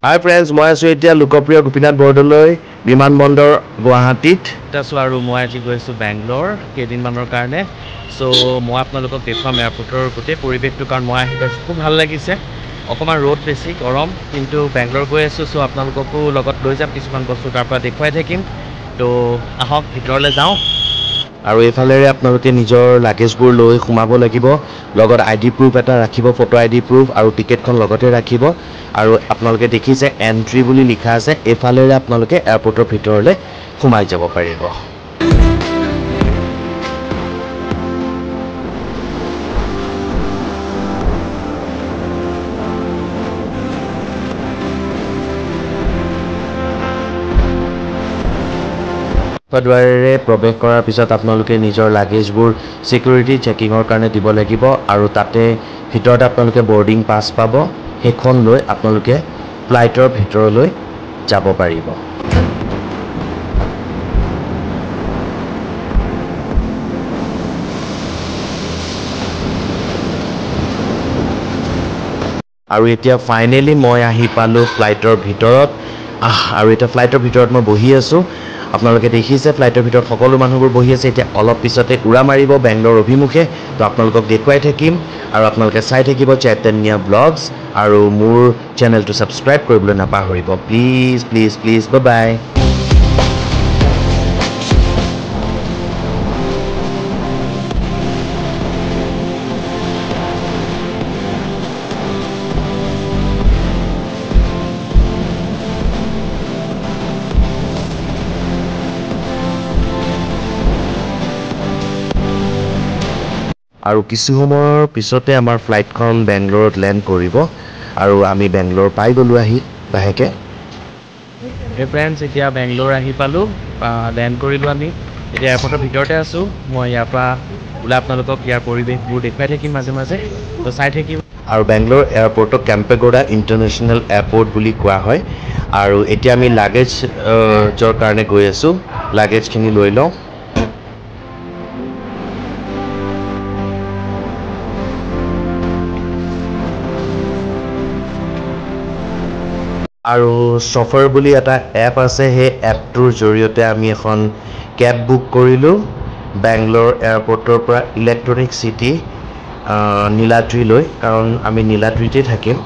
Hi friends, মই আছো এতিয়া লোকপ্ৰিয় গোপীনাথ বৰদলৈ বিমানবন্দৰ গুৱাহাটীত আছো আৰু মই আজি গৈছো বেংগলোৰ কেইদিনমানৰ কাৰণে সো মই আপোনালোকক দেখুৱাম এয়াৰপৰ্টৰ গোটেই পৰিৱেশটো কাৰণ মই আহি পাইছোঁ খুব ভাল লাগিছে অকণমান ৰ'দ বেছি গৰম কিন্তু বেংগলোৰ গৈ আছো সো আপোনালোককো লগত লৈ যাম কিছুমান বস্তু তাৰ পৰা দেখুৱাই থাকিম তো আহক ভিতৰলৈ যাওঁ আৰু এফালেৰে আপোনালোকে নিজৰ লাগেজবোৰ লৈ সোমাব লাগিব লগত আইডি প্ৰুফ এটা ৰাখিব ফটো আইডি প্ৰুফ আৰু টিকেটখন লগতে ৰাখিব আৰু আপোনালোকে দেখিছে এন্ট্ৰি বুলি লিখা আছে এফালেৰে আপোনালোকে এয়াৰপৰ্টৰ ভিতৰলৈ সোমাই যাব পাৰিব দুৱাৰেৰে প্ৰৱেশ কৰাৰ পিছত আপোনালোকে নিজৰ লাগেজবোৰ সিকিউৰিটি চেকিংৰ কাৰণে দিব লাগিব আৰু তাতে ভিতৰত আপোনালোকে বৰ্ডিং পাছ পাব সেইখন লৈ আপোনালোকে ফ্লাইটৰ ভিতৰলৈ যাব পাৰিব আৰু এতিয়া ফাইনেলি মই আহি পালো ফ্লাইটৰ ভিতৰত আৰু এটা ফ্লাইটৰ ভিতৰত মই বহি আছো আপোনালোকে দেখিছে ফ্লাইটৰ ভিতৰত সকলো মানুহবোৰ বহি আছে এতিয়া অলপ পিছতে উৰা মাৰিব বেংগলোৰ অভিমুখে তো আপোনালোকক দেখুৱাই থাকিম আৰু আপোনালোকে চাই থাকিব চৈতন্য ব্লগছ আৰু মোৰ চেনেলটো সাবস্ক্ৰাইব কৰিবলৈ নাপাহৰিব please please please bye bye আৰু কিছু সময়ৰ পিছতে আমাৰ ফ্লাইটখন বেংগলোৰত ল্যান্ড কৰিব আৰু আমি বেংগলোৰ পাই গলো আহি লাহেকে হে ফ্ৰেন্ডছ এতিয়া বেংগলোৰ আহি পালো ল্যান্ড কৰিলো আমি এতিয়া এয়াৰপৰ্টৰ ভিতৰতে আছো মই ইয়াৰ পৰা ওলাই আপোনালোকক ইয়াৰ পৰিৱেশবোৰ দেখুৱাই থাকিম মাজে মাজে তো চাই থাকিম আৰু বেংগলোৰ এয়াৰপৰ্টক কেম্পেগৌড়া ইণ্টাৰনেশ্যনেল এয়াৰপৰ্ট বুলি কোৱা হয় আৰু এতিয়া আমি লাগেজৰ কাৰণে গৈ আছো লাগেজখিনি লৈ লওঁ আৰু সফাৰ বুলি এটা এপ আছে সেই এপটোৰ জৰিয়তে আমি এখন কেব বুক কৰিলো বেংগলোৰ এয়াৰপৰ্টৰ পৰা ইলেক্ট্ৰনিক সিটি নীলাদ্ৰিলৈ কাৰণ আমি নীলাদ্ৰিতে থাকিম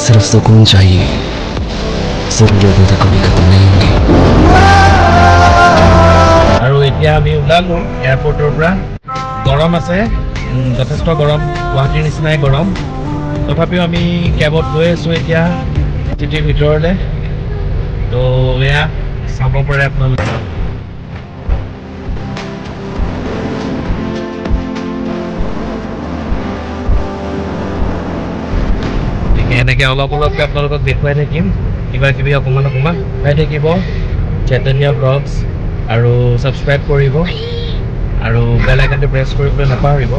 सिर्फ सुकून चाहिए जरूरतें तो कभी खत्म नहीं होंगी আৰু এতিয়া আমি ওলালো এয়াৰপৰ্টৰ পৰা গৰম আছে যথেষ্ট গৰম গুৱাহাটীৰ নিচিনাই গৰম তথাপিও আমি কেবত গৈ আছো এতিয়া চিটিৰ ভিতৰলৈ তো এয়া চাব পাৰে আপোনালোকে এনেকৈ অলপ অলপকৈ আপোনালোকক দেখুৱাই থাকিম কিবা কিবি অকণমান চাই থাকিব চৈতন্য ব্লগছ আৰু ছাবস্ক্ৰাইব কৰিব আৰু বেল আইকনটো প্ৰেছ কৰিবলৈ নাপাহৰিব